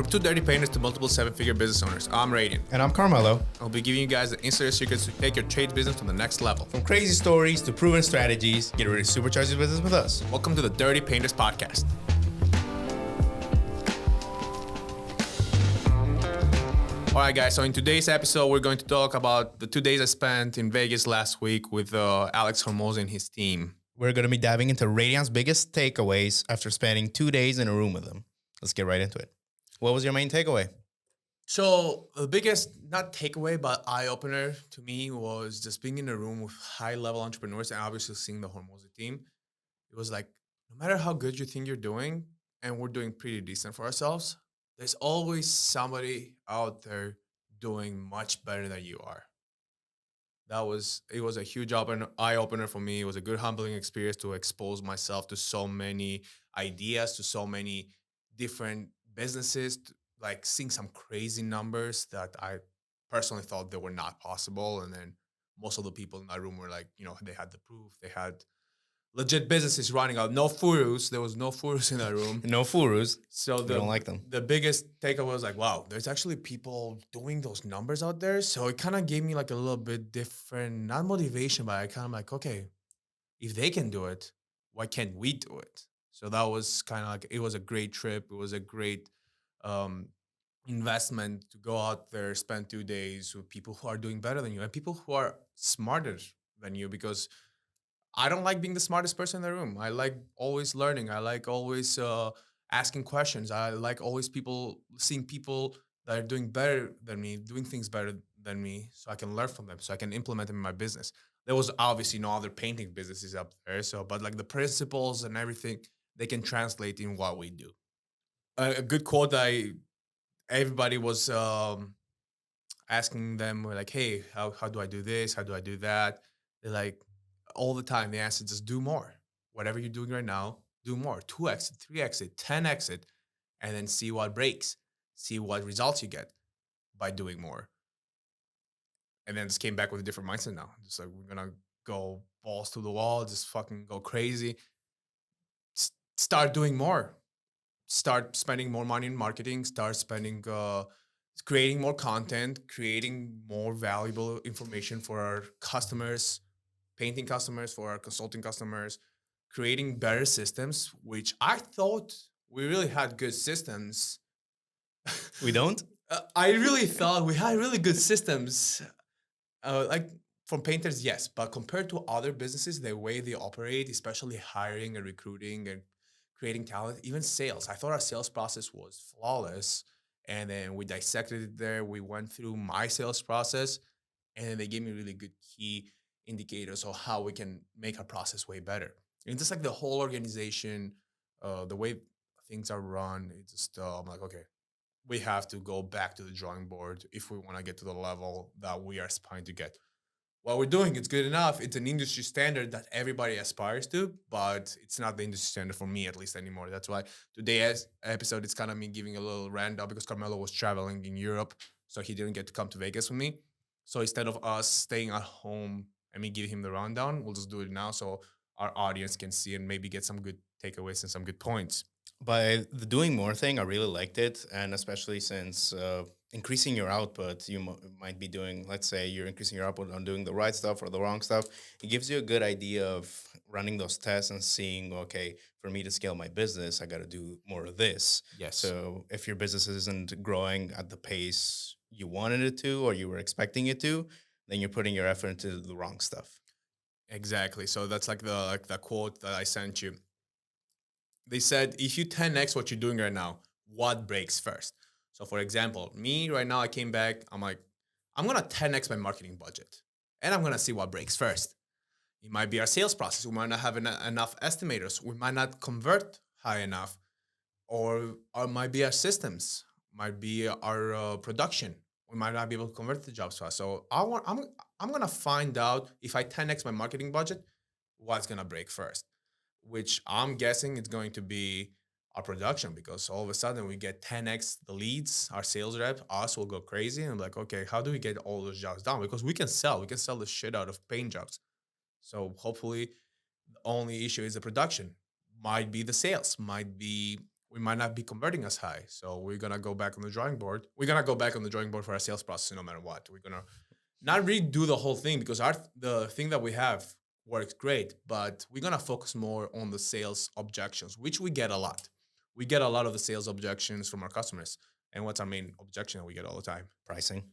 From two dirty painters to multiple seven-figure business owners, I'm Redion. And I'm Karmelo. I'll be giving you guys the insider secrets to take your trade business to the next level. From crazy stories to proven strategies, get ready to supercharge your business with us. Welcome to the Dirty Painters Podcast. All right, guys. So in today's episode, we're going to talk about the 2 days I spent in Vegas last week with Alex Hormozi and his team. We're going to be diving into Redion's biggest takeaways after spending 2 days in a room with him. Let's get right into it. What was your main takeaway? So the biggest, not takeaway, but eye-opener to me was just being in a room with high-level entrepreneurs and obviously seeing the Hormozi team. It was like, no matter how good you think you're doing, and we're doing pretty decent for ourselves, there's always somebody out there doing much better than you are. It was a huge eye-opener for me. It was a good humbling experience to expose myself to so many ideas, to so many different businesses, like seeing some crazy numbers that I personally thought they were not possible. And then most of the people in that room were like, they had the proof. They had legit businesses running out. No furus. There was no furus in that room. No furus. So We don't like them. The biggest takeaway was like, wow, there's actually people doing those numbers out there. So it kind of gave me like a little bit different, not motivation, but I kind of like, okay, if they can do it, why can't we do it? So that was kind of like, it was a great trip. It was a great investment to go out there, spend 2 days with people who are doing better than you and people who are smarter than you, because I don't like being the smartest person in the room. I like always learning. I like always asking questions. I like always seeing people that are doing better than me, doing things better than me, so I can learn from them, so I can implement them in my business. There was obviously no other painting businesses up there, but like the principles and everything, they can translate in what we do. A good quote that everybody was asking them, were like, hey, how do I do this? How do I do that? They're like, all the time, the answer, just do more. Whatever you're doing right now, do more. 2x it, 3x it, 10x it, and then see what breaks. See what results you get by doing more. And then just came back with a different mindset now. Just like, we're going to go balls to the wall, just fucking go crazy. Start doing more. Start spending more money in marketing. Start spending, creating more content, creating more valuable information for our customers, painting customers, for our consulting customers, creating better systems, which I thought we really had good systems. We don't? I really thought we had really good systems. Like from painters, yes, but compared to other businesses, the way they operate, especially hiring and recruiting and creating talent, even sales, I thought our sales process was flawless. And then we dissected it there. We went through my sales process, and then they gave me really good key indicators of how we can make our process way better. And just like the whole organization, the way things are run, it's just I'm like, okay, we have to go back to the drawing board if we want to get to the level that we are aspiring to get. What we're doing, it's good enough. It's an industry standard that everybody aspires to, but it's not the industry standard for me, at least, anymore. That's why today's episode is kind of me giving a little rant because Karmelo was traveling in Europe, so he didn't get to come to Vegas with me. So instead of us staying at home and me giving him the rundown, we'll just do it now so our audience can see and maybe get some good takeaways and some good points. By the doing more thing, I really liked it. And especially since increasing your output, you might be doing, let's say you're increasing your output on doing the right stuff or the wrong stuff. It gives you a good idea of running those tests and seeing, okay, for me to scale my business, I got to do more of this. Yes. So if your business isn't growing at the pace you wanted it to or you were expecting it to, then you're putting your effort into the wrong stuff. Exactly. So that's like the quote that I sent you. They said, if you 10x what you're doing right now, what breaks first? So for example, me right now, I came back, I'm like, I'm going to 10x my marketing budget and I'm going to see what breaks first. It might be our sales process. We might not have enough estimators. We might not convert high enough, or might be our systems, might be our production. We might not be able to convert the jobs fast. So I'm going to find out if I 10x my marketing budget, what's going to break first, which I'm guessing it's going to be our production, because all of a sudden we get 10x the leads, our sales rep, us will go crazy. And I'm like, okay, how do we get all those jobs done? Because we can sell the shit out of paint jobs. So hopefully the only issue is the production. Might be the sales, might be we might not be converting as high. So we're gonna go back on the drawing board. We're gonna go back on the drawing board for our sales process no matter what. We're gonna not redo the whole thing because our the thing that we have works great, but we're gonna focus more on the sales objections, which we get a lot. We get a lot of the sales objections from our customers. And what's our main objection that we get all the time? Pricing.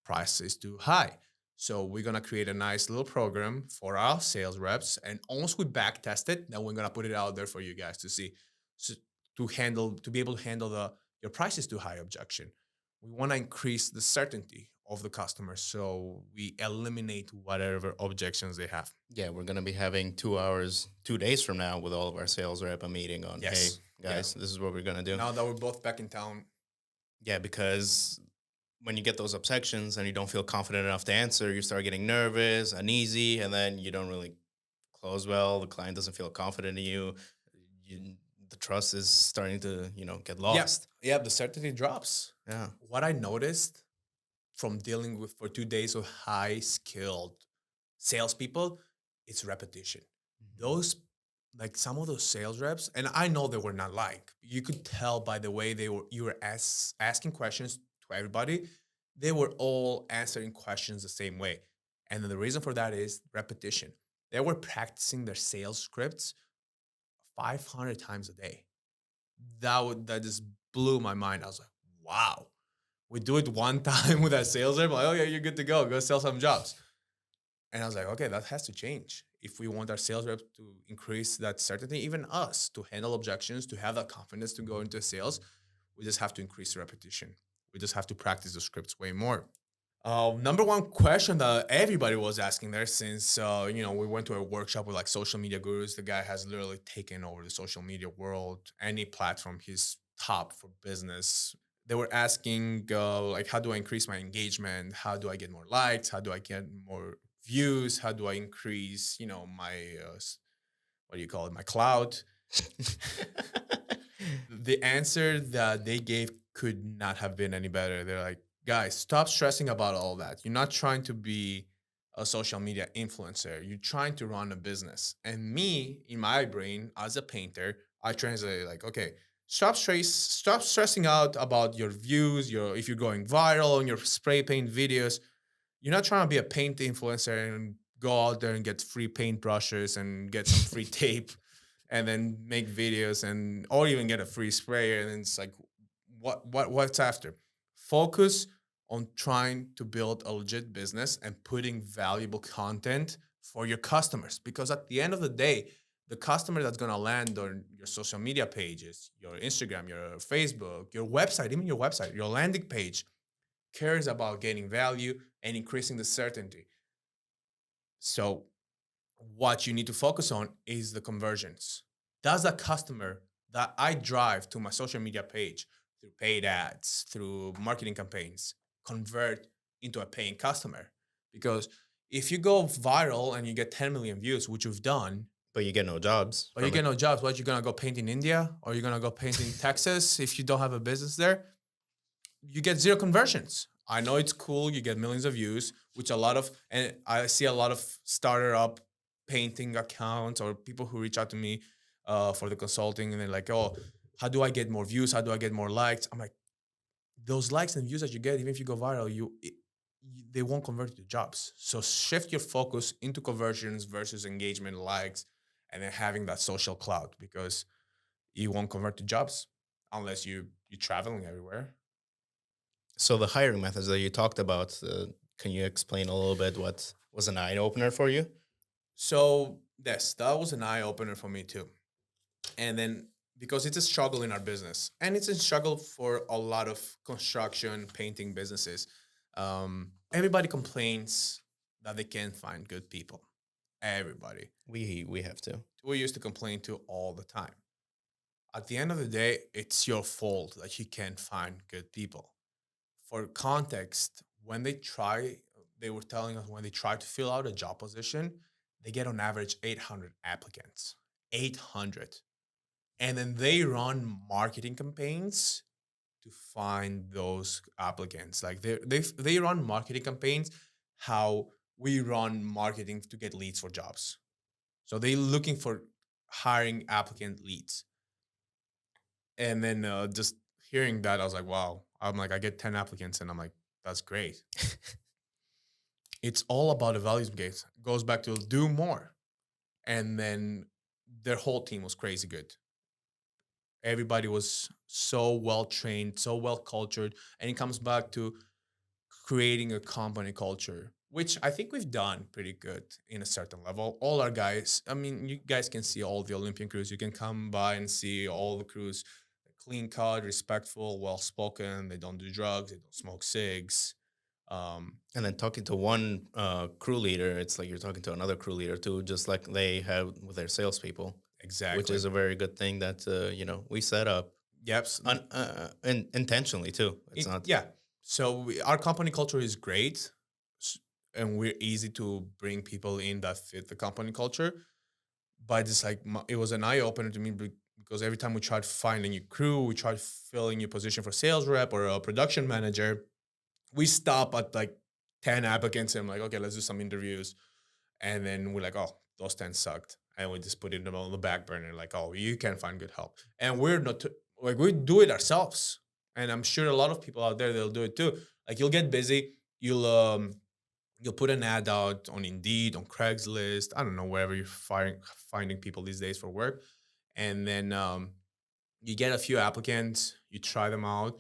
Price is too high. So we're gonna create a nice little program for our sales reps, and once we back test it, then we're gonna put it out there for you guys to see, so to be able to handle the your price is too high objection. We want to increase the certainty of the customer, so we eliminate whatever objections they have. Yeah, we're gonna be having 2 hours, 2 days from now, with all of our sales rep a meeting on, hey Yes, yeah. guys, this is what we're gonna do. Now that we're both back in town, Yeah, because when you get those objections and you don't feel confident enough to answer, you start getting nervous, uneasy, and then you don't really close well. The client doesn't feel confident in you. you the trust is starting to, get yeah, lost. yeah, the certainty drops. Yeah. What I noticed from dealing with for 2 days with high skilled salespeople, it's repetition. Those like some of those sales reps, and I know they were not like you could tell by the way you were asking questions to everybody. They were all answering questions the same way, and then the reason for that is repetition. They were practicing their sales scripts 500 times a day. That just blew my mind. I was like, wow. We do it one time with that sales rep, like, oh yeah, you're good to go. Go sell some jobs. And I was like, okay, that has to change. If we want our sales reps to increase that certainty, even us to handle objections, to have that confidence to go into sales, we just have to increase the repetition. We just have to practice the scripts way more. Number one question that everybody was asking there, since we went to a workshop with like social media gurus. The guy has literally taken over the social media world. Any platform, he's top for business. They were asking like, how do I increase my engagement? How do I get more likes? How do I get more views? How do I increase, my what do you call it, my cloud? The answer that they gave could not have been any better. They're like, guys, stop stressing about all that. You're not trying to be a social media influencer. You're trying to run a business. And me, in my brain, as a painter, I translate like, okay, stop stressing out about your views, your if you're going viral on your spray paint videos. You're not trying to be a paint influencer and go out there and get free paint brushes and get some free tape and then make videos and or even get a free sprayer. And then it's like, what's after? Focus on trying to build a legit business and putting valuable content for your customers, because at the end of the day, the customer that's going to land on your social media pages, your Instagram, your Facebook, your website, even your website, your landing page, cares about gaining value and increasing the certainty. So what you need to focus on is the conversions. Does a customer that I drive to my social media page through paid ads, through marketing campaigns, convert into a paying customer? Because if you go viral and you get 10 million views, which you've done, But you get no jobs but you from get it. no jobs, what, you gonna go paint in India or you're gonna go paint in Texas if you don't have a business there? You get zero conversions. I know it's cool. You get millions of views, which a lot of, and I see a lot of starter up painting accounts or people who reach out to me for the consulting, and they're like, oh, how do I get more views? How do I get more likes? I'm like, those likes and views that you get, even if you go viral, they won't convert to jobs. So shift your focus into conversions versus engagement, likes, and then having that social cloud, because you won't convert to jobs unless you're traveling everywhere. So the hiring methods that you talked about, can you explain a little bit what was an eye opener for you? So yes, that was an eye opener for me too. And then because it's a struggle in our business, and it's a struggle for a lot of construction, painting businesses. Everybody complains that they can't find good people. Everybody. We have to. We used to complain to all the time. At the end of the day, it's your fault that you can't find good people. For context, when they were telling us when they try to fill out a job position, they get on average 800 applicants. 800. And then they run marketing campaigns to find those applicants. Like they run marketing campaigns how we run marketing to get leads for jobs. So they looking for hiring applicant leads. And then just hearing that, I was like, wow. I'm like, I get 10 applicants, and I'm like, that's great. It's all about the values gates. Goes back to do more. And then their whole team was crazy good. Everybody was so well trained, so well cultured. And it comes back to creating a company culture, which I think we've done pretty good in a certain level. All our guys, I mean, you guys can see all the Olympian crews. You can come by and see all the crews, clean cut, respectful, well spoken. They don't do drugs. They don't smoke cigs. Um, And then talking to one crew leader, it's like you're talking to another crew leader too, just like they have with their salespeople, which exactly. is a very good thing that we set up Yep. and intentionally too. It's not. Yeah. So our company culture is great, and we're easy to bring people in that fit the company culture. But it's like it was an eye opener to me because every time we tried finding a crew, we tried filling a position for sales rep or a production manager, we stop at like 10 applicants and I'm like, okay, let's do some interviews. And then we're like, oh, those 10 sucked. And we just put it on the back burner, like, oh, you can't find good help. And we're not, like, we do it ourselves. And I'm sure a lot of people out there, they'll do it too. Like, you'll get busy. You'll put an ad out on Indeed, on Craigslist. I don't know, wherever you're finding people these days for work. And then you get a few applicants, you try them out.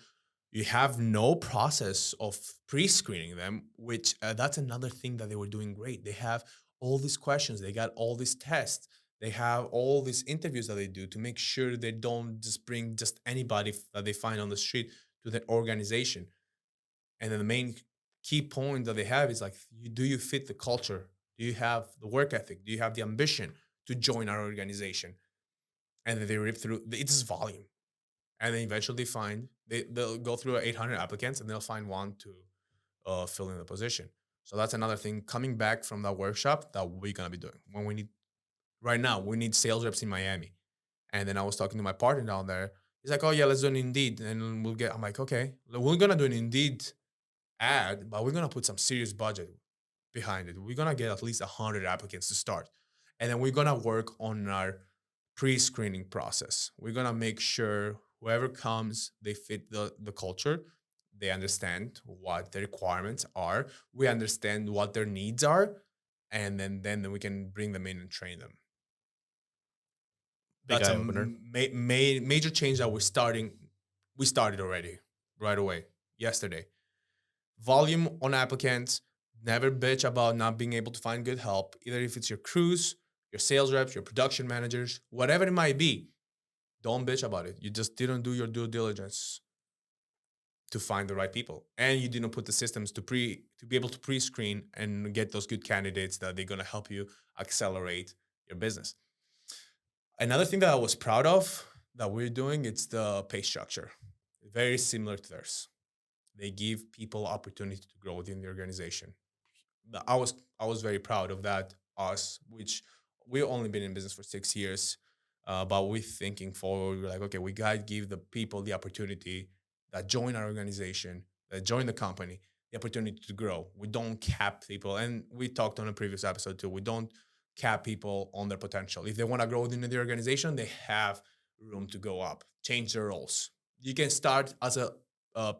You have no process of pre-screening them, which that's another thing that they were doing great. They have all these questions, they got all these tests, they have all these interviews that they do to make sure they don't just bring just anybody that they find on the street to their organization. And then the main key point that they have is like, do you fit the culture? Do you have the work ethic? Do you have the ambition to join our organization? And then they rip through it's volume, and then eventually find they'll go through 800 applicants and they'll find one to fill in the position. So that's another thing coming back from that workshop that we're gonna be doing. When we need right now, we need sales reps in Miami. And then I was talking to my partner down there. He's like, "Oh yeah, let's do an Indeed, and we'll get." I'm like, "Okay, we're gonna do an Indeed ad, but we're gonna put some serious budget behind it. We're gonna get at least 100 applicants to start, and then we're gonna work on our pre-screening process. We're gonna make sure whoever comes, they fit the culture. They understand what the requirements are. We understand what their needs are, and then we can bring them in and train them. Big That's a eye opener. major change that we're starting. We started already right away yesterday. Volume on applicants. Never bitch about not being able to find good help, either if it's your crews, your sales reps, your production managers, whatever it might be. Don't bitch about it. You just didn't do your due diligence to find the right people, and you didn't put the systems to be able to pre-screen and get those good candidates that they're going to help you accelerate your business. Another thing that I was proud of that we're doing, it's the pay structure. Very similar to theirs. They give people opportunity to grow within the organization. I was very proud of that. Us, which we've only been in business for 6 years, but we're thinking forward. We're like, okay, we gotta give the people the opportunity that join our organization, that join the company, the opportunity to grow. We don't cap people, and we talked on a previous episode too. We don't cap people on their potential. If they want to grow within the organization, they have room to go up, change their roles. You can start as a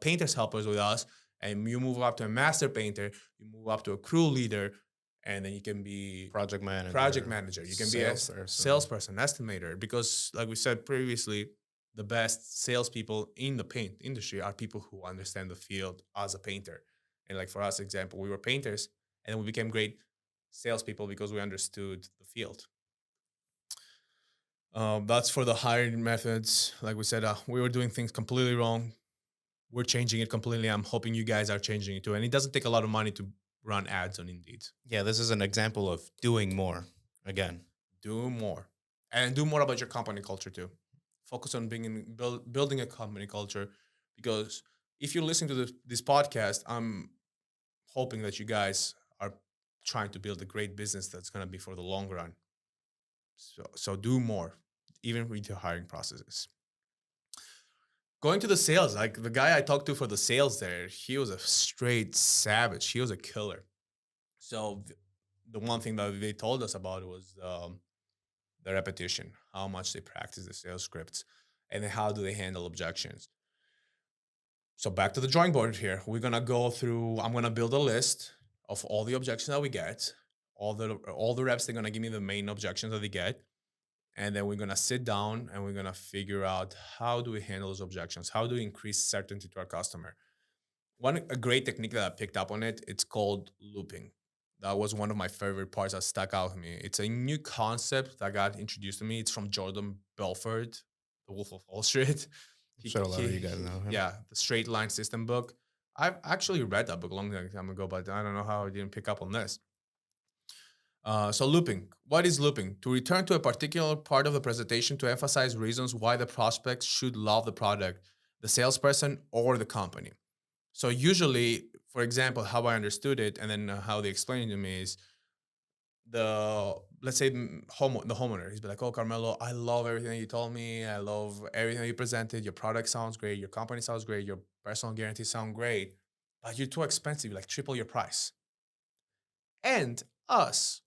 painter's helpers with us, and you move up to a master painter, you move up to a crew leader, and then you can be Project manager, project manager. You can be a salesperson. salesperson, estimator, because like we said previously, the best salespeople in the paint industry are people who understand the field as a painter. And like for us, example, we were painters, and then we became great salespeople because we understood the field. That's for the hiring methods. Like we said, we were doing things completely wrong. We're changing it completely. I'm hoping you guys are changing it too. And it doesn't take a lot of money to run ads on Indeed. Yeah, this is an example of doing more. Again, Do more, and do more about your company culture too. Focus on building a company culture, because if you're listening to this podcast, I'm hoping that you guys are trying to build a great business that's going to be for the long run. So do more, even with your hiring processes. Going to the sales, like the guy I talked to for the sales there, he was a straight savage. He was a killer. So the one thing that they told us about was the repetition, how much they practice the sales scripts. and then how do they handle objections. So back to the drawing board here. We're gonna go through. I'm gonna build a list of all the objections that we get, all the reps. They're gonna give me the main objections that they get, and then we're gonna sit down and we're gonna figure out how do we handle those objections. How do we increase certainty to our customer? One a great technique that I picked up on it. It's called looping. That was one of my favorite parts that stuck out to me. It's a new concept that got introduced to me. It's from Jordan Belfort, The Wolf of Wall Street. I'm sure a lot of you guys know him. Yeah, the Straight Line System book. I've actually read that book a long time ago, but I don't know how I didn't pick up on this. So looping. What is looping? To return to a particular part of the presentation to emphasize reasons why the prospect should love the product, the salesperson, or the company. So usually, for example, how I understood it, and then how they explained it to me is the let's say the homeowner. He's be like, "Oh, Carmelo, I love everything you told me. I love everything you presented. Your product sounds great. Your company sounds great. Your personal guarantee sound great, but you're too expensive. Like triple your price." And us,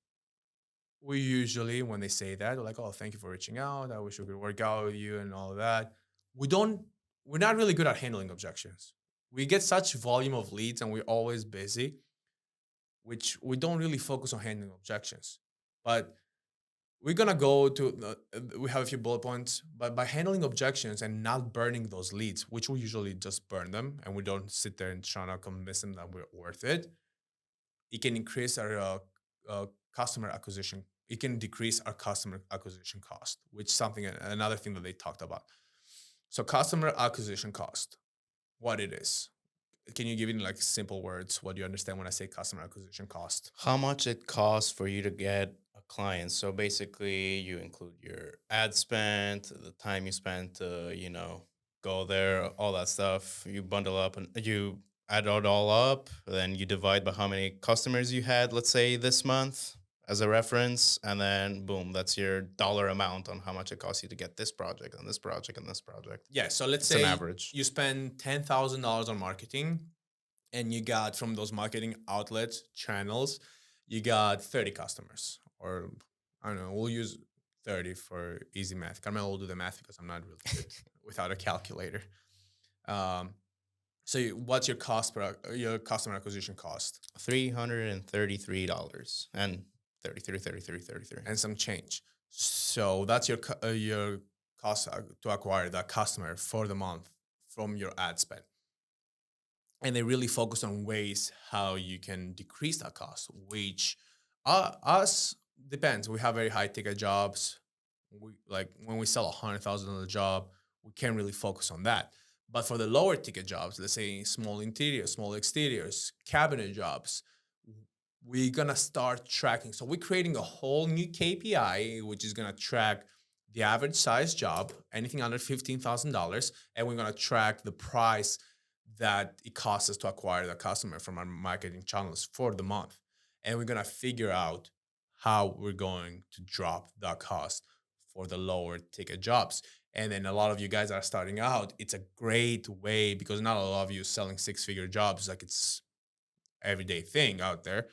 we usually when they say that, we're like, "Oh, thank you for reaching out. I wish we could work out with you and all of that." We don't. We're not really good at handling objections. We get such volume of leads, and we're always busy, which we don't really focus on handling objections. But we're gonna go to we have a few bullet points, but by handling objections and not burning those leads, which we usually just burn them and we don't sit there and try to convince them that we're worth it, it can increase our customer acquisition. It can decrease our customer acquisition cost, which is something another thing that they talked about. So customer acquisition cost, what it is. Can you give it in like simple words? What do you understand when I say customer acquisition cost? How much it costs for you to get a client? So basically, you include your ad spend, the time you spent to, go there, all that stuff. You bundle up and you add it all up. Then you divide by how many customers you had, let's say this month as a reference. And then boom, that's your dollar amount on how much it costs you to get this project and this project and this project. Yeah. So let's It's an say average. you spend $10,000 on marketing, and you got from those marketing outlets channels, you got 30 customers, or I don't know, we'll use 30 for easy math. Carmelo will do the math because I'm not really good without a calculator. Um, so what's your cost per your customer acquisition cost $333 and 33 and some change? So that's your cost to acquire that customer for the month from your ad spend. And they really focus on ways how you can decrease that cost, which us depends. We have very high ticket jobs. We like when we sell $100,000 job, we can't really focus on that. But for the lower ticket jobs, let's say small interiors, small exteriors, cabinet jobs, we're gonna start tracking. So we're creating a whole new KPI, which is gonna track the average size job, anything under $15,000, and we're gonna track the price that it costs us to acquire the customer from our marketing channels for the month. And we're gonna figure out how we're going to drop that cost for the lower ticket jobs. And then a lot of you guys are starting out. It's a great way because not a lot of you selling six-figure jobs like it's everyday thing out there.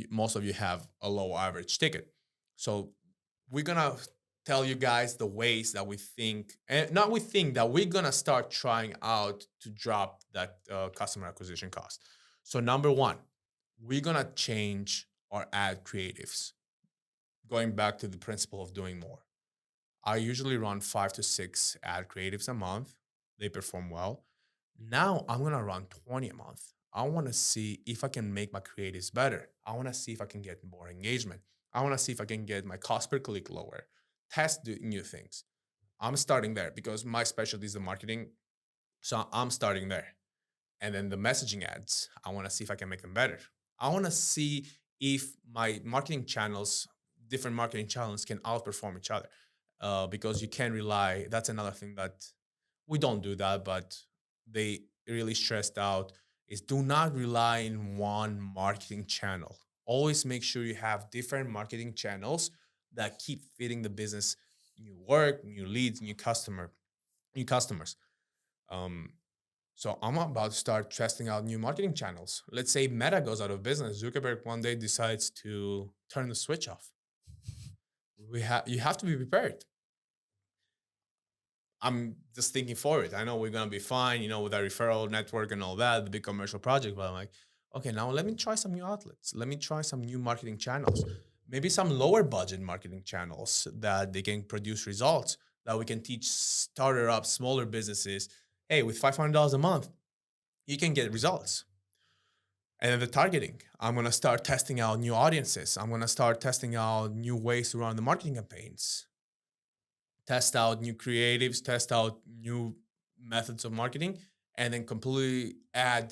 Most of you have a low average ticket. So we're gonna tell you guys the ways that we think, and not we think that we're gonna start trying out to drop that customer acquisition cost. So number one, we're gonna change our ad creatives. Going back to the principle of doing more. I usually run 5 to 6 ad creatives a month. They perform well. Now I'm gonna run 20 a month. I want to see if I can make my creatives better. I want to see if I can get more engagement. I want to see if I can get my cost per click lower. Test new things. I'm starting there because my specialty is the marketing. So I'm starting there. And then the messaging ads, I want to see if I can make them better. I want to see if my marketing channels, different marketing channels, can outperform each other. Because you can rely, that's another thing that we don't do that, but they really stressed out is do not rely in one marketing channel. Always make sure you have different marketing channels that keep feeding the business new work, new leads, new customers. Um, so I'm about to start testing out new marketing channels. Let's say Meta goes out of business. Zuckerberg one day decides to turn the switch off. You have to be prepared. I'm just thinking forward. I know we're gonna be fine, you know, with our referral network and all that, the big commercial project. But I'm like, okay, now let me try some new outlets. Let me try some new marketing channels. Maybe some lower budget marketing channels that they can produce results that we can teach starter up smaller businesses. Hey, with $500 a month, you can get results. And then the targeting. I'm gonna start testing out new audiences. I'm gonna start testing out new ways to run the marketing campaigns, test out new creatives, test out new methods of marketing, and then completely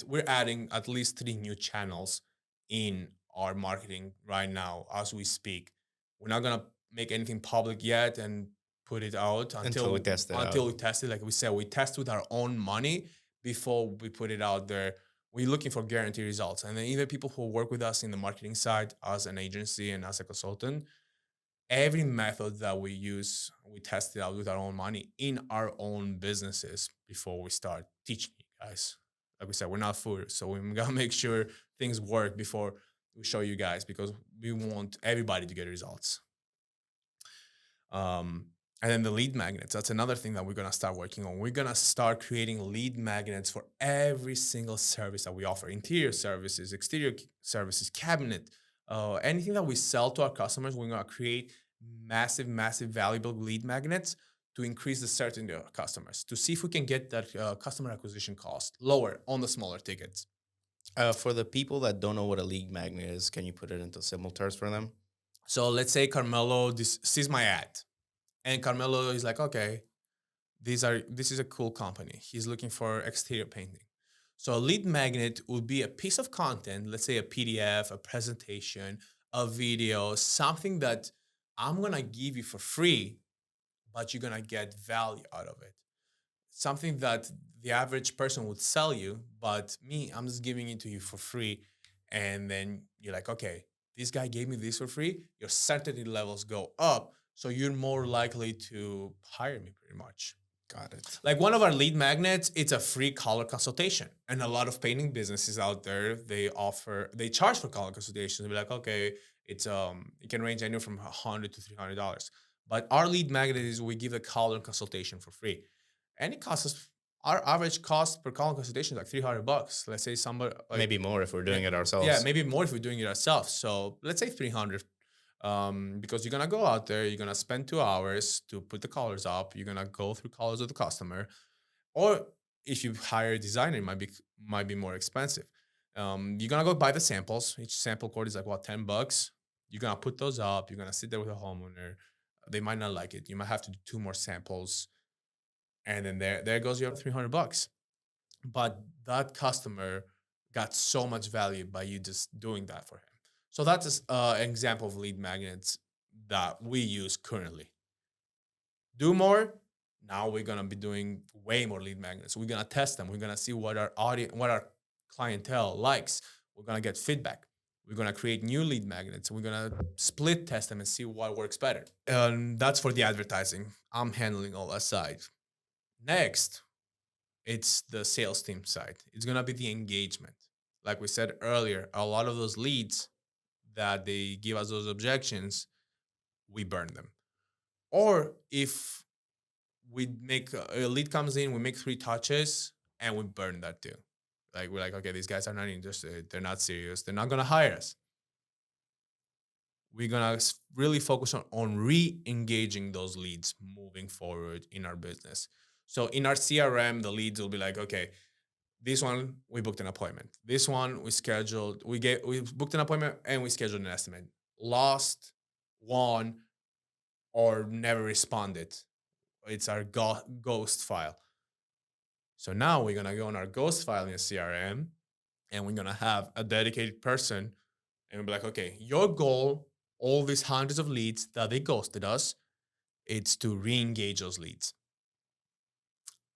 we're adding at least three new channels in our marketing right now as we speak. We're not gonna make anything public yet and put it out Until we test it out. until we test it. Like we said, we test with our own money before we put it out there. We're looking for guaranteed results. And then even people who work with us in the marketing side as an agency and as a consultant, every method that we use, we test it out with our own money in our own businesses before we start teaching you guys. Like we said, we're not food, so we gotta make sure things work before we show you guys because we want everybody to get results. Um, and then the lead magnets. That's another thing that we're gonna start working on. We're gonna start creating lead magnets for every single service that we offer: interior services, exterior services, cabinet, anything that we sell to our customers. We're gonna create massive, massive, valuable lead magnets to increase the certainty of our customers, to see if we can get that customer acquisition cost lower on the smaller tickets. For the people that don't know what a lead magnet is, can you put it into simple terms for them? So let's say Carmelo sees my ad, and Carmelo is like, okay, this is a cool company. He's looking for exterior painting. So a lead magnet would be a piece of content, let's say a PDF, a presentation, a video, something that I'm gonna give you for free, but you're gonna get value out of it. Something that the average person would sell you, but me, I'm just giving it to you for free. And then you're like, okay, this guy gave me this for free. Your certainty levels go up. So you're more likely to hire me pretty much. Got it. Like one of our lead magnets, it's a free color consultation. And a lot of painting businesses out there, they charge for color consultations. They'll be like, okay, it can range anywhere from $100 to $300. But our lead magnet is we give a color consultation for free. And it costs us our average cost per color consultation is like $300. Let's say somebody like Maybe more if we're yeah, doing it yeah, ourselves. maybe more if we're doing it ourselves. So let's say 300. Because you're gonna go out there, you're gonna spend 2 hours to put the colors up. You're gonna go through colors with the customer, or if you hire a designer, it might be more expensive. You're gonna go buy the samples. Each sample cord is like what, $10. You're gonna put those up. You're gonna sit there with a homeowner. They might not like it. You might have to do two more samples, and then there goes your $300. But that customer got so much value by you just doing that for him. So that's an example of lead magnets that we use currently. Do more. Now we're gonna be doing way more lead magnets. We're gonna test them. We're gonna see what our audience, what our clientele likes. We're gonna get feedback. We're gonna create new lead magnets. We're gonna split test them and see what works better. And that's for the advertising. I'm handling all that side. Next, it's the sales team side. It's gonna be the engagement. Like we said earlier, a lot of those leads that they give us those objections, we burn them. Or if we make a lead comes in, we make three touches and we burn that too. Like we're like, okay, these guys are not interested. They're not serious. They're not gonna hire us. We're gonna really focus on re-engaging those leads moving forward in our business. So in our CRM, the leads will be like, okay, this one we booked an appointment. This one we booked an appointment and we scheduled an estimate. Lost, won, or never responded. It's our ghost file. So now we're gonna go on our ghost file in a CRM and we're gonna have a dedicated person and we'll be like, okay, your goal, all these hundreds of leads that they ghosted us, it's to re-engage those leads.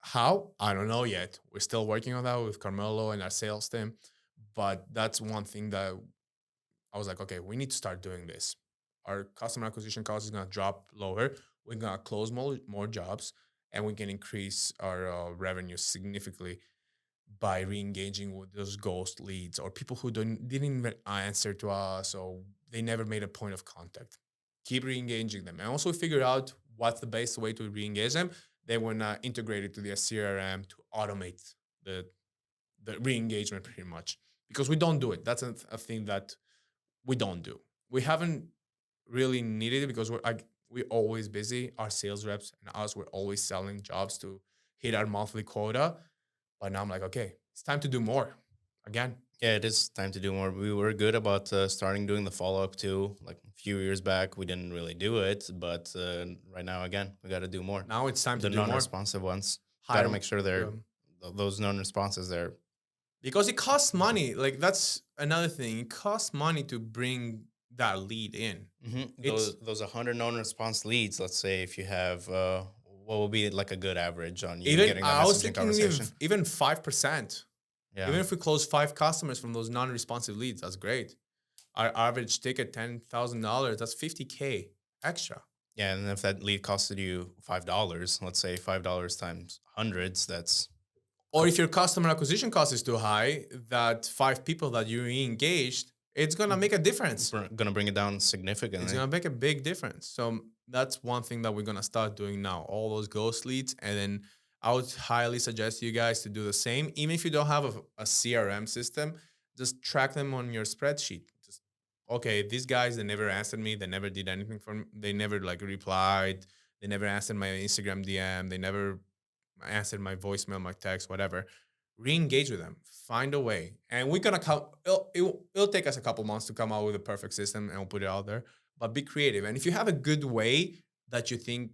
How? I don't know yet. We're still working on that with Carmelo and our sales team. But that's one thing that I was like, okay, we need to start doing this. Our customer acquisition cost is going to drop lower. We're going to close more jobs and we can increase our revenue significantly by re-engaging with those ghost leads or people who didn't even answer to us or they never made a point of contact. Keep re-engaging them. And also figure out what's the best way to re-engage them. they want to integrate it to their CRM to automate the re-engagement pretty much, because we don't do it. That's a thing that we don't do. We haven't really needed it because we're always busy. Our sales reps and us, we're always selling jobs to hit our monthly quota. But now I'm like, okay, it's time to do more again. Yeah, it is time to do more. We were good about starting doing the follow up too. Like a few years back, we didn't really do it, but right now, again, we got to do more. Now it's time to The do more. non-responsive ones, got to Hire, make sure they're um, those non-responses there. because it costs money. Like that's another thing. It costs money to bring that lead in. It's Those 100 non-response leads. Let's say if you have what will be like a good average on you even getting that I was messaging thinking conversation? even 5%. Yeah, Even if we close 5 customers from those non-responsive leads, that's great. Our average ticket $10,000. That's 50K extra. yeah, and if that lead costed you $5, let's say $5 times hundreds, that's Or if your customer acquisition cost is too high, that 5 people that you engaged, it's gonna make a difference. gonna bring it down It's significantly. gonna make a big difference. So that's one thing that we're gonna start doing now. All those ghost leads, and then I would highly suggest you guys to do the same. Even if you don't have a CRM system, just track them on your spreadsheet. Just okay, these guys they never answered me. They never did anything for me. They never like replied. They never answered my Instagram DM. They never answered my voicemail, my text, whatever. Re-engage with them. Find a way, and we're gonna come. It'll take us a couple months to come out with a perfect system, and we'll put it out there. But be creative, and if you have a good way that you think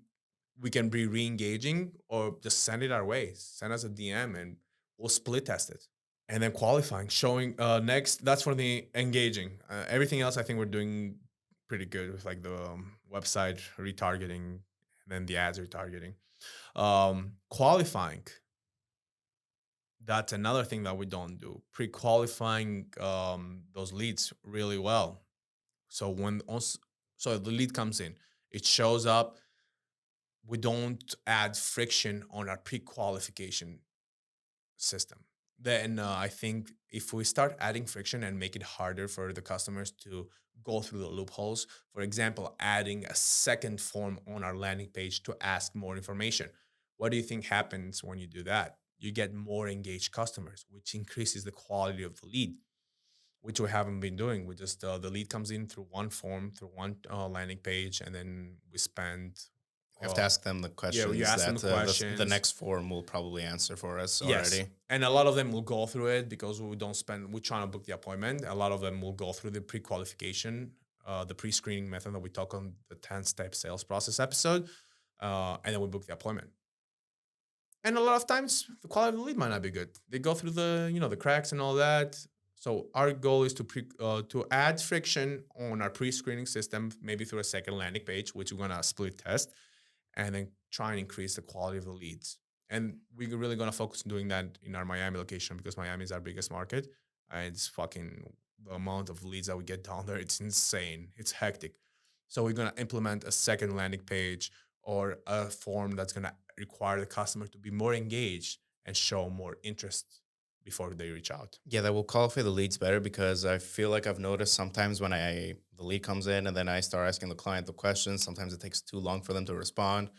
we can be re-engaging, or just send it our way. Send us a DM, and we'll split test it. And then qualifying, showing next. That's for the engaging. Everything else, I think we're doing pretty good with like the website retargeting, and then the ads retargeting. Qualifying, that's another thing that we don't do. Pre-qualifying those leads really well. So so the lead comes in, it shows up. We don't add friction on our pre-qualification system. Then I think if we start adding friction and make it harder for the customers to go through the loopholes, for example, adding a second form on our landing page to ask more information, what do you think happens when you do that? You get more engaged customers, which increases the quality of the lead, which we haven't been doing. We just the lead comes in through one form, through one landing page, and then we spend. We have to ask them the Yeah, you questions ask them that the the questions. next form will probably answer for us Yes. already. And a lot of them will go through it because we're trying to book the appointment. A lot of them will go through the pre qualification, the pre screening method that we talk on the 10-step sales process episode. And then we book the appointment. And a lot of times the quality of the lead might not be good. They go through the cracks and all that. So our goal is to add friction on our pre screening system, maybe through a second landing page, which we're going to split test, and then try and increase the quality of the leads. And we're really gonna focus on doing that in our Miami location because Miami is our biggest market. It's fucking the amount of leads that we get down there. It's insane. It's hectic. So we're gonna implement a second landing page or a form that's gonna require the customer to be more engaged and show more interest before they reach out. Yeah, that will qualify the leads better because I feel like I've noticed sometimes when the lead comes in and then I start asking the client the questions, sometimes it takes too long for them to respond.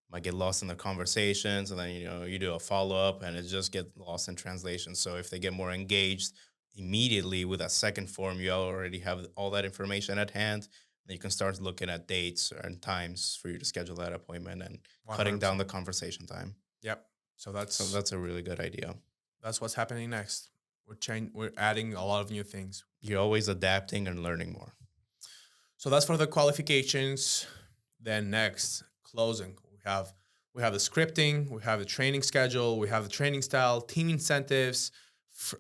Might get lost in the conversations, and then you do a follow up, and it just get lost in translation. So if they get more engaged immediately with that second form, you already have all that information at hand. Then you can start looking at dates and times for you to schedule that appointment and cutting down 100%. the conversation time. Yep. So So that's that's a really good idea. that's what's happening next. We're adding a lot of new things. You're always adapting and learning more. So that's for the qualifications. Then next, closing. We have the scripting, we have the training schedule, we have the training style, team incentives.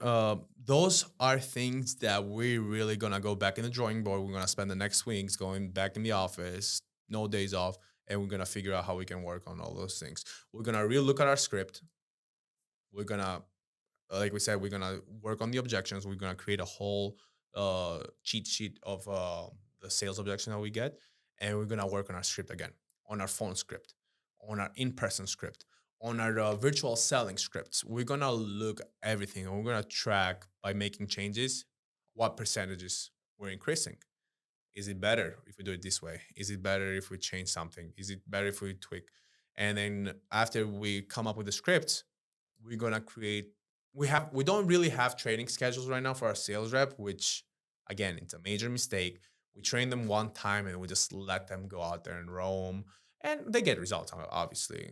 Those are things that we're really gonna go back in the drawing board. We're gonna spend the next weeks going back in the office, no days off, and we're gonna figure out how we can work on all those things. We're gonna really look at our script. We're gonna like we said, we're gonna work on the objections. We're gonna create a whole cheat sheet of the sales objection that we get, and we're gonna work on our script again, on our phone script, on our in-person script, on our virtual selling scripts. We're gonna look at everything, and we're gonna track by making changes what percentages we're increasing. Is it better if we do it this way? Is it better if we change something? Is it better if we tweak? And then after we come up with the script, we're gonna create. We don't really have training schedules right now for our sales rep, which again, it's a major mistake. We train them one time and we just let them go out there and roam, and they get results. Obviously,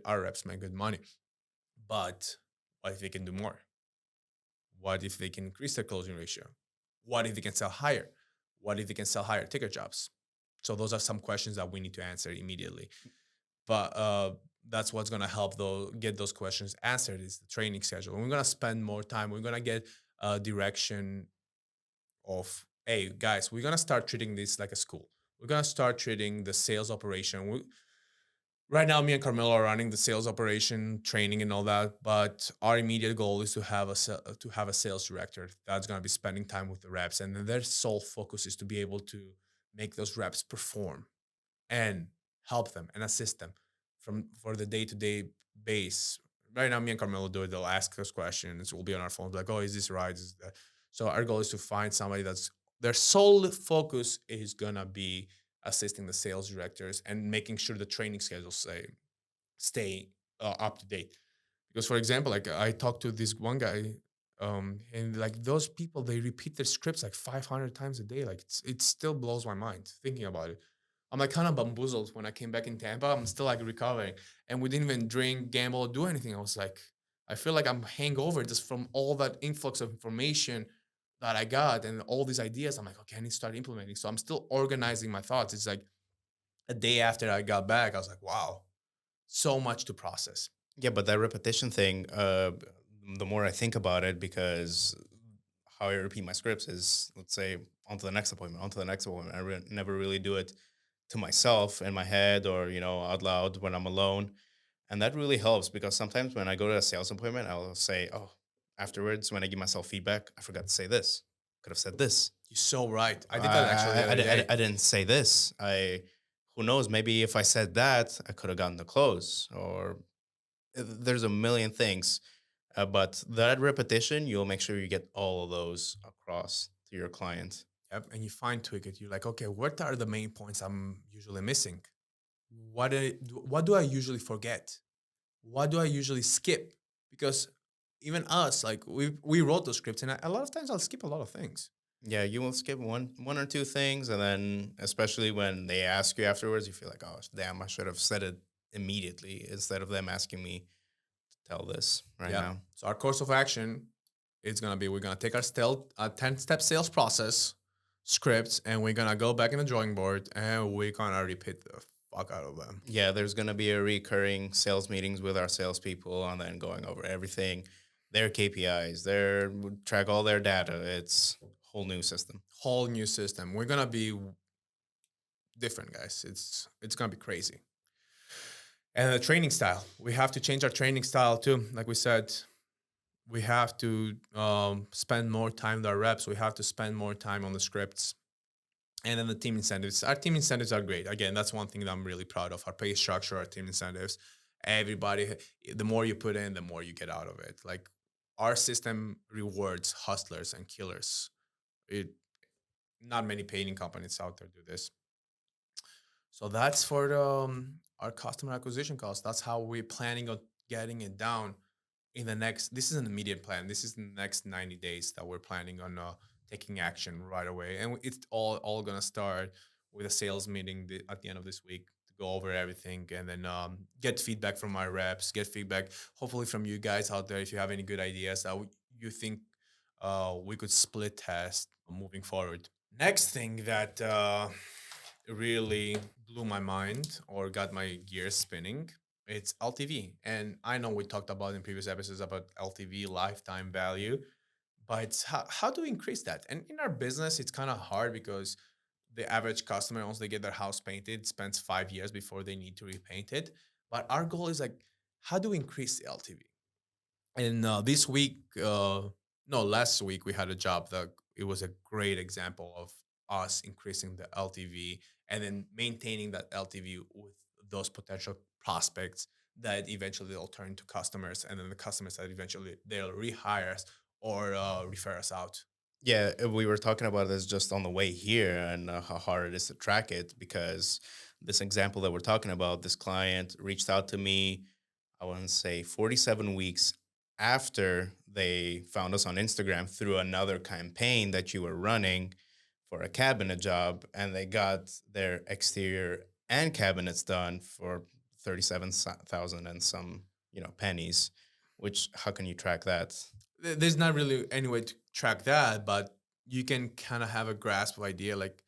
our reps make good money, but what if they can do more? What if they can increase their closing ratio? What if they can sell higher? What if they can sell higher ticket jobs? So those are some questions that we need to answer immediately. But that's what's gonna help though get those questions answered is the training schedule. And we're gonna spend more time. We're gonna get a direction of, hey guys, we're gonna start treating this like a school. We're gonna start treating the sales operation. Right now, me and Carmelo are running the sales operation, training, and all that. But our immediate goal is to have to have a sales director that's going to be spending time with the reps, and then their sole focus is to be able to make those reps perform and help them and assist them from for the day to day base. Right now, me and Carmelo do it. They'll ask us questions. We'll be on our phones like, "Oh, is this right? Is that?" So our goal is to find somebody that's their sole focus is gonna be assisting the sales directors and making sure the training schedules stay up to date. Because, for example, like I talked to this one guy, and like those people, they repeat their scripts like 500 times a day. Like it still blows my mind thinking about it. I'm like kind of bamboozled when I came back in Tampa. I'm still like recovering, and we didn't even drink, gamble, or do anything. I was like, I feel like I'm hangover just from all that influx of information that I got and all these ideas. I'm like, okay, I need to start implementing. So I'm still organizing my thoughts. It's like a day after I got back, I was like, wow, so much to process. Yeah, but that repetition thing, the more I think about it, because how I repeat my scripts is, let's say, on to the next appointment, on to the next appointment. Never really do it to myself in my head or, out loud when I'm alone. And that really helps because sometimes when I go to a sales appointment, I'll say, oh, afterwards, when I give myself feedback, I forgot to say this. Could have said this. You're so right. I did that actually the other day. I didn't say this. Who knows? Maybe if I said that, I could have gotten the close. Or there's a million things, but that repetition, you'll make sure you get all of those across to your client. Yep. And you fine tweak it. You're like, okay, what are the main points I'm usually missing? What do I usually forget? What do I usually skip? Because even us, like we wrote those scripts, and a lot of times I'll skip a lot of things. Yeah, you will skip one or two things, and then especially when they ask you afterwards, you feel like, oh damn, I should have said it immediately instead of them asking me to tell this right Yeah. now. So our course of action is gonna be we're gonna take our 10-step sales process scripts, and we're gonna go back in the drawing board, and we're gonna repeat the fuck out of them. Yeah, there's gonna be a recurring sales meetings with our salespeople, and then going over everything, their KPIs, their track all their data. It's a whole new system. Whole new system. We're gonna be different, guys. It's gonna be crazy. And the training style. We have to change our training style too. Like we said, we have to spend more time with our reps. We have to spend more time on the scripts. And then the team incentives. Our team incentives are great. Again, that's one thing that I'm really proud of. Our pay structure, our team incentives. Everybody, the more you put in, the more you get out of it. Like our system rewards hustlers and killers. It Not many painting companies out there do this. So that's for our customer acquisition cost. That's how we're planning on getting it down in the next. This is an immediate plan. This is the next 90 days that we're planning on taking action right away, and it's all gonna start with a sales meeting at the end of this week to go over everything, and then get feedback from our reps, get feedback hopefully from you guys out there if you have any good ideas that you think we could split test moving forward. Next thing that really blew my mind or got my gears spinning, it's LTV. And I know we talked about in previous episodes about LTV, lifetime value, but it's how do we increase that? And in our business, it's kind of hard because the average customer, once they get their house painted, spends 5 years before they need to repaint it. But our goal is like, how do we increase the LTV? And this week, no, last week we had a job that it was a great example of us increasing the LTV and then maintaining that LTV with those potential prospects that eventually they'll turn to customers, and then the customers that eventually they'll rehire us or refer us out. Yeah, we were talking about this just on the way here and how hard it is to track it because this example that we're talking about, this client reached out to me, I want to say 47 weeks after they found us on Instagram through another campaign that you were running for a cabinet job, and they got their exterior and cabinets done for 37,000 and some, pennies, which how can you track that? There's not really any way to track that, but you can kind of have a grasp of idea. Like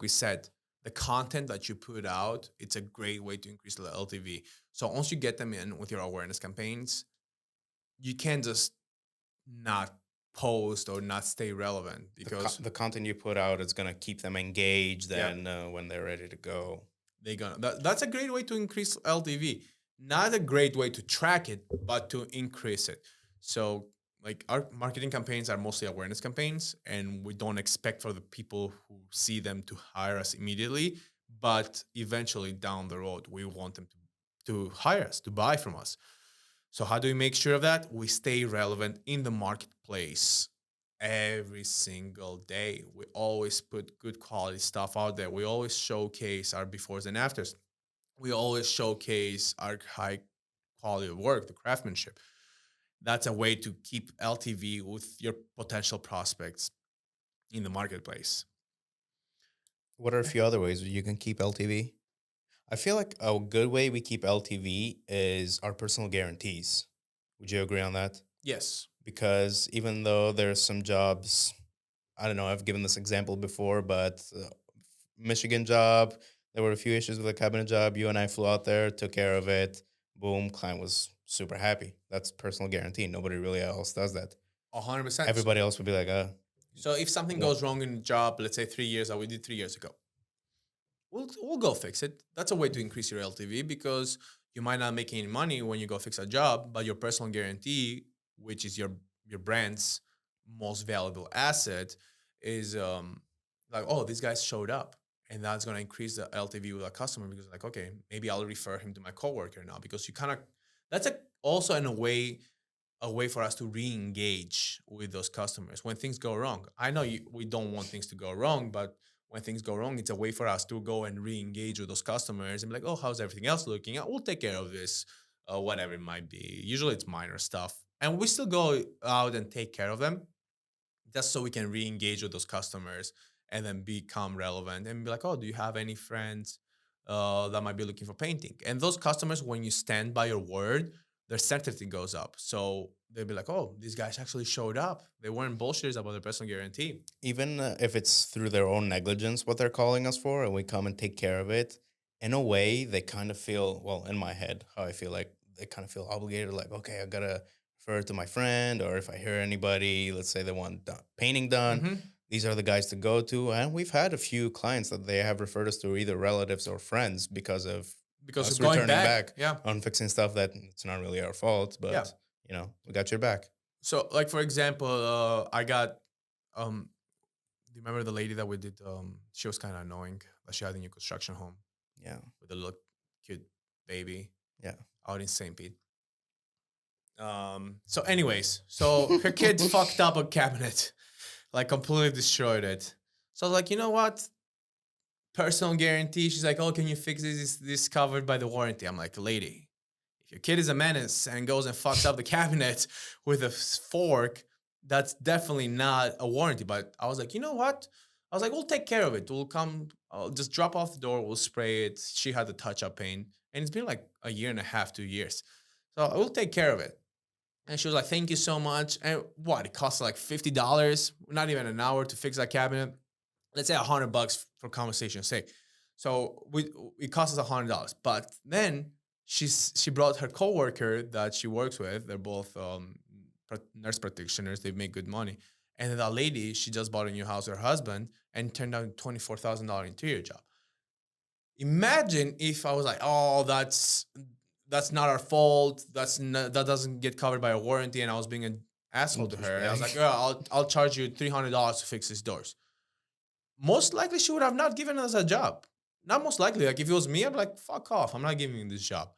we said, the content that you put out, it's a great way to increase the LTV. So once you get them in with your awareness campaigns, you can't just not post or not stay relevant because The content you put out is going to keep them engaged yeah, and when they're ready to go. that's a great way to increase LTV. Not a great way to track it, but to increase it. So like our marketing campaigns are mostly awareness campaigns, and we don't expect for the people who see them to hire us immediately, but eventually down the road we want them to hire us, to buy from us. So how do we make sure of that? We stay relevant in the marketplace every single day. We always put good quality stuff out there. We always showcase our befores and afters. We always showcase our high quality of work, the craftsmanship. That's a way to keep LTV with your potential prospects in the marketplace. What are a few other ways you can keep LTV? I feel like a good way we keep LTV is our personal guarantees. Would you agree on that? Yes. Because even though there's some jobs, I don't know, I've given this example before, but Michigan job, there were a few issues with the cabinet job. You and I flew out there, took care of it. Boom, client was super happy. That's personal guarantee. Nobody really else does that. 100%. Everybody else would be like, So if something what? goes wrong in the job, let's say 3 years that we did 3 years ago, we'll go fix it. That's a way to increase your LTV because you might not make any money when you go fix a job, but your personal guarantee, which is your brand's most valuable asset, is like, oh, these guys showed up, and that's gonna increase the LTV with a customer because like, okay, maybe I'll refer him to my coworker now because you kind of that's a also in a way for us to re-engage with those customers when things go wrong. I know we don't want things to go wrong, but when things go wrong, it's a way for us to go and re-engage with those customers and be like, oh, how's everything else looking? We'll take care of this, whatever it might be. Usually it's minor stuff. And we still go out and take care of them just so we can re-engage with those customers and then become relevant and be like, oh, do you have any friends that might be looking for painting? And those customers, when you stand by your word, their sensitivity goes up. So they'll be like, oh, these guys actually showed up. They weren't bullshitters about their personal guarantee. Even if it's through their own negligence, what they're calling us for, and we come and take care of it, in a way, they kind of feel, well, in my head, how I feel like they kind of feel obligated, like, okay, I gotta refer to my friend, or if I hear anybody, let's say they want painting done, Hmm. these are the guys to go to. And we've had a few clients that they have referred us to either relatives or friends because of Because of us going returning back. back Yeah. on fixing stuff that it's not really our fault, Yeah. but, we got your back. So, like, for example, I got, do you remember the lady that we did? She was kind of annoying. That she had a new construction home Yeah. with a little cute baby Yeah. out in St. Pete. So anyways, so her kid fucked up a cabinet, like completely destroyed it. So I was like, you know what? Personal guarantee. She's like, oh, can you fix this? Is this covered by the warranty? I'm like, lady, if your kid is a menace and goes and fucks up the cabinet with a fork, that's definitely not a warranty. But I was like, you know what? I was like, we'll take care of it. We'll come, I'll just drop off the door, we'll spray it. She had the touch-up paint. And it's been like a year and a half, 2 years. So I will take care of it. And she was like, thank you so much. And what? It costs like $50, not even an hour to fix that cabinet. Let's say $100 for conversation's sake. So it costs us $100. But then she brought her coworker that she works with. They're both nurse practitioners. They make good money. And then that lady, she just bought a new house with her husband and turned out a $24,000 interior job. Imagine if I was like, oh, that's not our fault. That doesn't get covered by a warranty, and I was being an asshole to her. And I was like, Douchebag. yeah, I'll charge you $300 to fix these doors. Most likely, she would have not given us a job. Not most likely. Like if it was me, I'd be like, fuck off. I'm not giving you this job.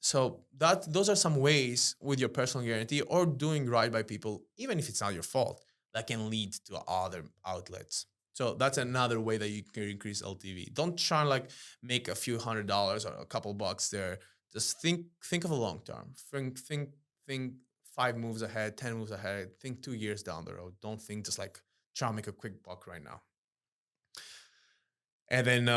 So those are some ways with your personal guarantee or doing right by people, even if it's not your fault. that can lead to other outlets. So that's another way that you can increase LTV. Don't try and like make a few $100 or a couple bucks there. Just think of a long term. Think 5 moves ahead, 10 moves ahead. Think 2 years down the road. Don't think just like try and make a quick buck right now. And then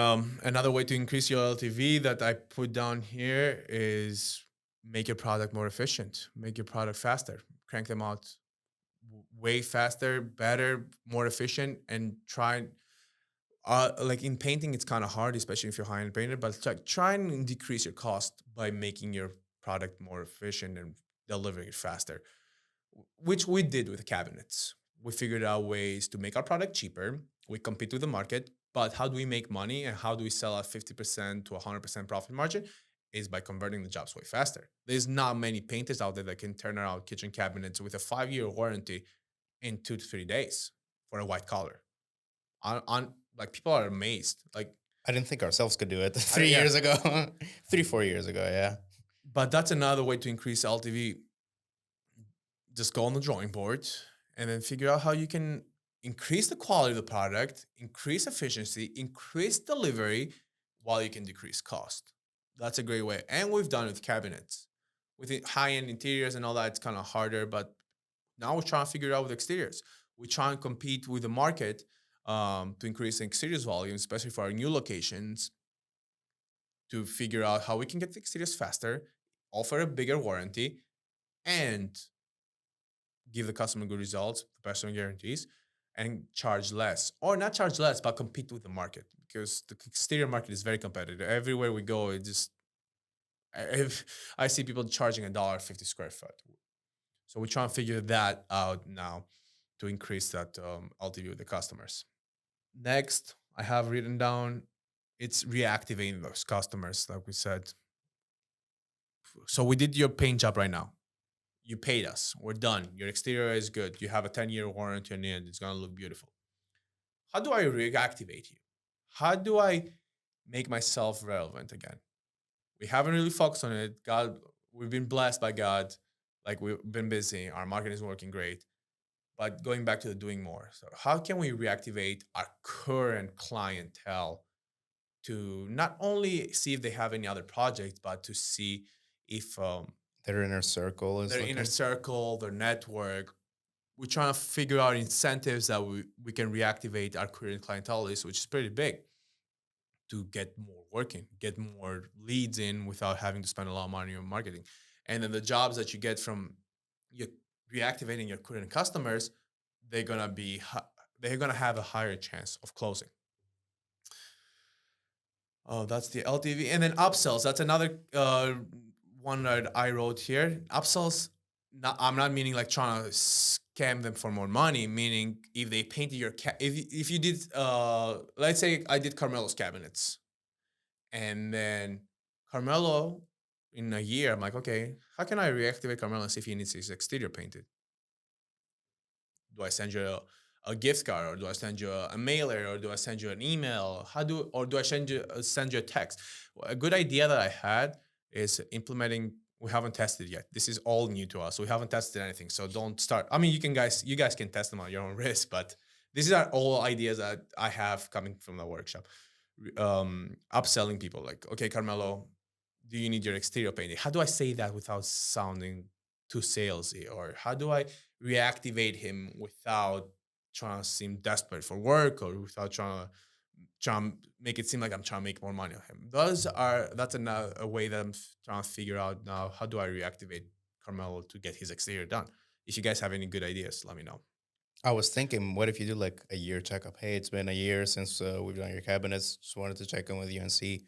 another way to increase your LTV that I put down here is make your product more efficient, make your product faster, crank them out way faster, better, more efficient, and try. Like in painting, it's kind of hard, especially if you're high-end painter. But try and decrease your cost by making your product more efficient and delivering it faster, which we did with cabinets. We figured out ways to make our product cheaper. We compete with the market, but how do we make money and how do we sell at 50% to 100% profit margin? Is by converting the jobs way faster. There's not many painters out there that can turn around kitchen cabinets with a 5-year warranty in 2 to 3 days for a white collar. On like people are amazed. Like I didn't think ourselves could do it I, 3 years ago, 3, 4 years ago. Yeah. but that's another way to increase LTV. Just go on the drawing board and then figure out how you can increase the quality of the product, increase efficiency, increase delivery while you can decrease cost. That's a great way. And we've done it with cabinets. With high-end interiors and all that, it's kind of harder, but now we're trying to figure it out with exteriors. We try and compete with the market to increase the exteriors volume, especially for our new locations, to figure out how we can get the exteriors faster, offer a bigger warranty, and give the customer good results, professional guarantees, and charge less. Or not charge less, but compete with the market because the exterior market is very competitive. Everywhere we go, it just if I see people charging $1.50 square foot. So we're trying to figure that out now to increase that LTV with the customers. Next, I have written down it's reactivating those customers, like we said. So we did your paint job right now. You paid us. We're done. Your exterior is good. You have a 10-year warranty on it. It's gonna look beautiful. How do I reactivate you? How do I make myself relevant again? We haven't really focused on it. God, we've been blessed by God. Like we've been busy. Our marketing is working great. But going back to the doing more. So how can we reactivate our current clientele to not only see if they have any other projects, but to see if Their inner circle is their inner looking. circle, their network. We're trying to figure out incentives that we can reactivate our current clientele list, which is pretty big, to get more working, get more leads in without having to spend a lot of money on marketing. And then the jobs that you get from you reactivating your current customers, they're gonna be they're gonna have a higher chance of closing. Oh, that's the LTV. And then upsells. That's another one that I wrote here. Upsells, I'm not meaning like trying to scam them for more money, meaning if they painted your if you did let's say I did Carmelo's cabinets and then Carmelo in a year, I'm like, okay, how can I reactivate Carmelo and see if he needs his exterior painted? Do I send you a gift card, or do I send you a mailer, or do I send you an email? Or do I send you a text? A good idea that I had is implementing. We haven't tested yet. This is all new to us. We haven't tested anything, so don't start. I mean, you guys can test them on your own risk, but these are all ideas that I have coming from the workshop. Upselling people like, okay, Carmelo, do you need your exterior painting? How do I say that without sounding too salesy? Or how do I reactivate him without trying to seem desperate for work or without trying to make it seem like I'm trying to make more money on him? That's another a way that I'm trying to figure out now. How do I reactivate Carmelo to get his exterior done? If you guys have any good ideas, let me know. I was thinking, what if you do like a year checkup? Hey, it's been a year since we've done your cabinets. Just wanted to check in with you and see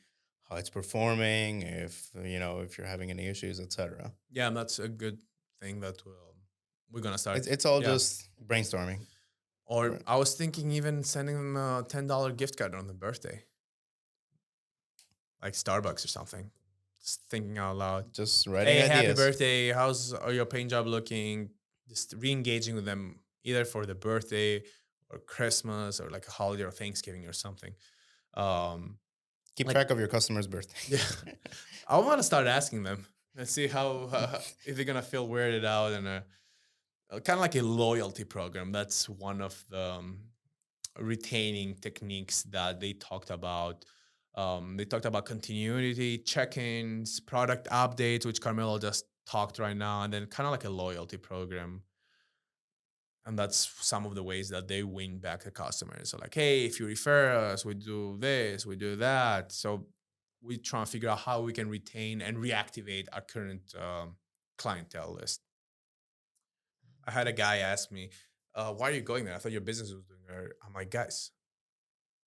how it's performing, if if you're having any issues, etc. Yeah, and that's a good thing that we're gonna start. It's all Yeah. just brainstorming. Or Right. I was thinking even sending them a $10 gift card on the birthday, like Starbucks or something. Just thinking out loud. Just writing Hey, happy ideas. birthday. How's your paint job looking? Just re-engaging with them either for the birthday or Christmas or like a holiday or Thanksgiving or something. Um, Keep like track of your customers' yeah, birthday. I want to start asking them and see how if they're gonna feel weirded out and kind of like a loyalty program. That's one of the retaining techniques that they talked about. They talked about continuity, check-ins, product updates, which Carmelo just talked right now, and then kind of like a loyalty program. And that's some of the ways that they win back the customers. So like, hey, if you refer us, we do this, we do that. So we try to figure out how we can retain and reactivate our current clientele list. I had a guy ask me, why are you going there? I thought your business was doing good. I'm like, guys,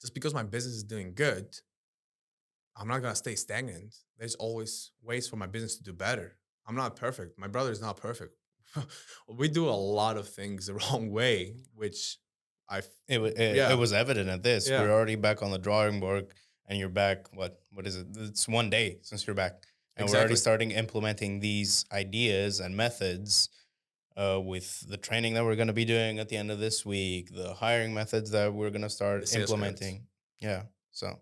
just because my business is doing good, I'm not gonna stay stagnant. There's always ways for my business to do better. I'm not perfect. My brother is not perfect. We do a lot of things the wrong way, which It yeah, was evident at this. yeah, We're already back on the drawing board, and you're back. What is it? It's one day since you're back, and we're already exactly. starting implementing these ideas and methods with the training that we're going to be doing at the end of this week, the hiring methods that we're going to The start sales script. implementing. Yeah. So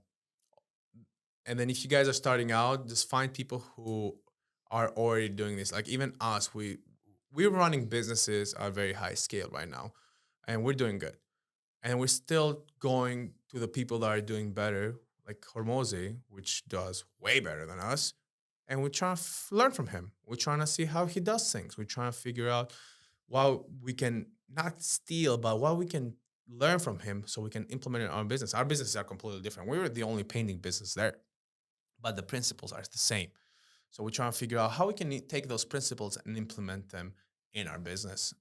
And then if you guys are starting out, just find people who are already doing this. Like even us, we're running businesses at a very high scale right now, and we're doing good. And we're still going to the people that are doing better, like Hormozi, which does way better than us. And we're trying to learn from him. We're trying to see how he does things. We're trying to figure out what we can not steal, but what we can learn from him so we can implement it in our business. Our businesses are completely different. We were the only painting business there, but the principles are the same. So we're trying to figure out how we can take those principles and implement them in our business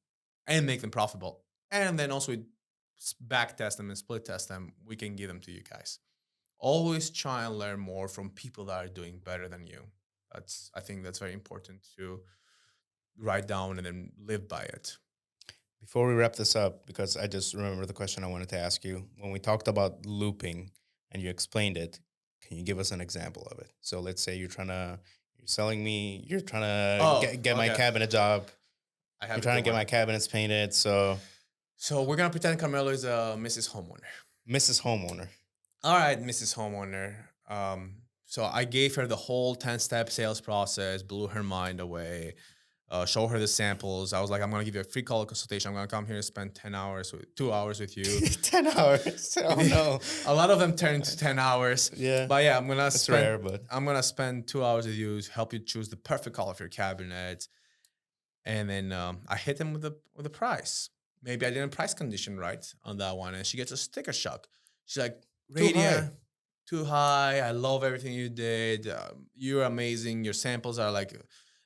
and make them profitable. And then also we back test them and split test them. We can give them to you guys. Always try and learn more from people that are doing better than you. I think that's very important to write down and then live by it. before we wrap this up, because I just remember the question I wanted to ask you when we talked about looping and you explained it. Can you give us an example of it? So let's say you're selling me, you're trying to Oh, get my okay. cabinet job. I You're have a trying to good get one. my cabinets painted. So So we're gonna pretend Carmelo is a Mrs. Homeowner. Mrs. Homeowner. All right, Mrs. Homeowner. So I gave her the whole 10-step sales process, blew her mind away, show her the samples. I was like, I'm gonna give you a free call consultation. I'm gonna come here and spend 10 hours, 2 hours with you. 10 hours. Oh no. A lot of them turn into 10 hours. Yeah. But yeah, It's rare, but I'm gonna spend 2 hours with you to help you choose the perfect color for your cabinet. And then I hit them with the price. Maybe I didn't price condition right on that one, and she gets a sticker shock. She's like, too high. "Radiant, too high. I love everything you did. You're amazing. Your samples are like,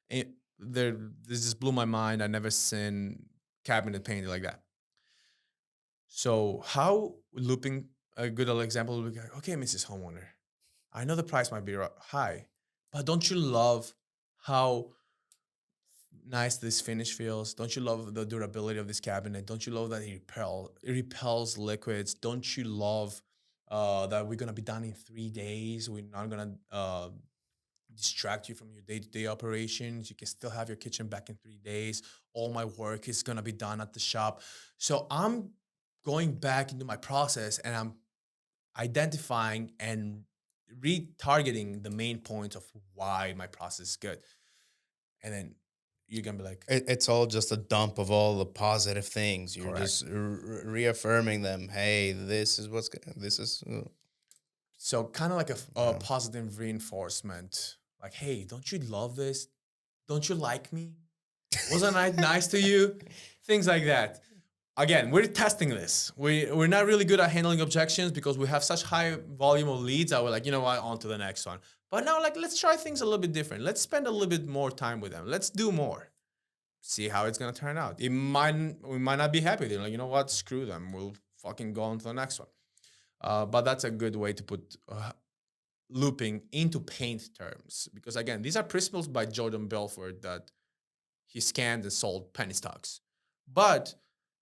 eh, they're this just blew my mind. I never seen cabinet painted like that." So how looping a good example would be like, okay, Mrs. Homeowner, I know the price might be high, but don't you love how nice this finish feels? Don't you love the durability of this cabinet? Don't you love that it repels liquids? Don't you love that we're gonna be done in 3 days? We're not gonna distract you from your day-to-day operations. You can still have your kitchen back in 3 days. All my work is gonna be done at the shop. So I'm going back into my process and I'm identifying and retargeting the main points of why my process is good. And then you're gonna be like, It's all just a dump of all the positive things. You're correct. just reaffirming them. Hey, this is this is. So kind of like a Yeah. positive reinforcement. Like, hey, don't you love this? Don't you like me? Wasn't I nice to you? Things like that. Again, we're testing this. We're not really good at handling objections because we have such high volume of leads that we're like, you know what, on to the next one. But now, like, let's try things a little bit different. Let's spend a little bit more time with them. Let's do more. See how it's gonna turn out. We might not be happy. They're like, you know what, screw them. We'll fucking go on to the next one. But that's a good way to put looping into paint terms because again, these are principles by Jordan Belfort that he scanned and sold penny stocks, but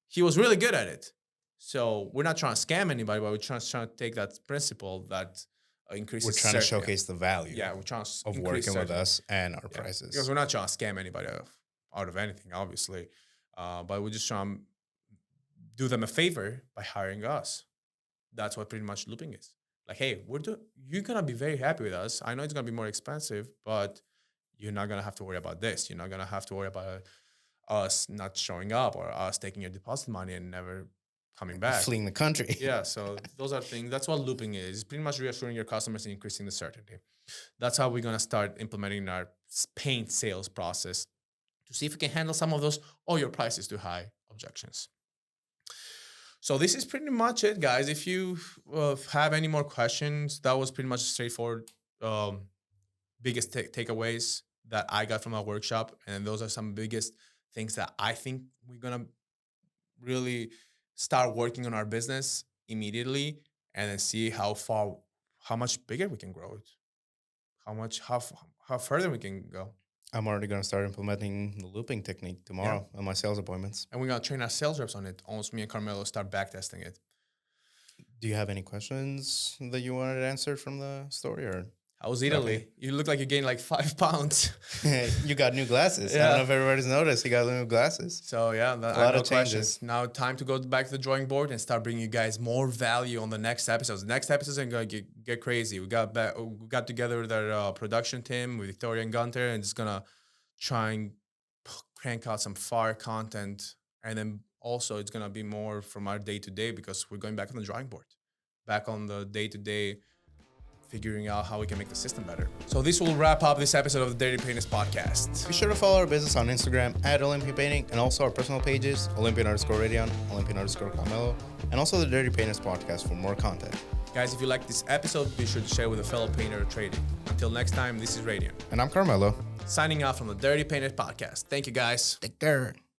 he was really good at it. So we're not trying to scam anybody, but we're trying to take that principle that We're increases trying to certainty. showcase the value Yeah, we're trying to of increase working with certainty. us and our Yeah, because prices. we're not trying to scam anybody out of anything, obviously, but we're just trying to do them a favor by hiring us. That's what pretty much looping is. Like, hey, you're gonna be very happy with us. I know it's gonna be more expensive, but you're not gonna have to worry about this. You're not gonna have to worry about us not showing up or us taking your deposit money and never coming back. Fleeing the country. Yeah, so those are things. That's what looping is. It's pretty much reassuring your customers and increasing the certainty. That's how we're gonna start implementing our paint sales process to see if we can handle some of those. Oh, your price is too high objections. So this is pretty much it, guys. If you have any more questions, that was pretty much straightforward. Biggest takeaways that I got from our workshop, and those are some biggest things that I think we're gonna really start working on our business immediately, and then see how much bigger we can grow it, how further we can go. I'm already going to start implementing the looping technique tomorrow on my sales appointments. And we're gonna train our sales reps on it. Almost me and Carmelo start back testing it. Do you have any questions that you wanted answered from the story, or? I was Italy. Okay. You look like you gained like 5 pounds. You got new glasses. I Yeah. don't know if everybody's noticed. You got new glasses. So yeah, A lot of changes. questions. Now time to go back to the drawing board and start bringing you guys more value on the next episodes. The next episodes are gonna get crazy. We got together with our production team with Victoria and Gunter, and it's gonna try and crank out some fire content. And then also it's gonna be more from our day to day, because we're going back on the drawing board, back on the day to day, figuring out how we can make the system better. So this will wrap up this episode of the Dirty Painters podcast. Be sure to follow our business on Instagram at Olympia Painting, and also our personal pages, Olympian_Redion, Olympian_Karmelo, and also the Dirty Painters podcast for more content. Guys, if you like this episode, be sure to share with a fellow painter or trading. Until next time, this is Redion, And I'm Carmelo. signing off from the Dirty Painters podcast. Thank you, guys. Take care.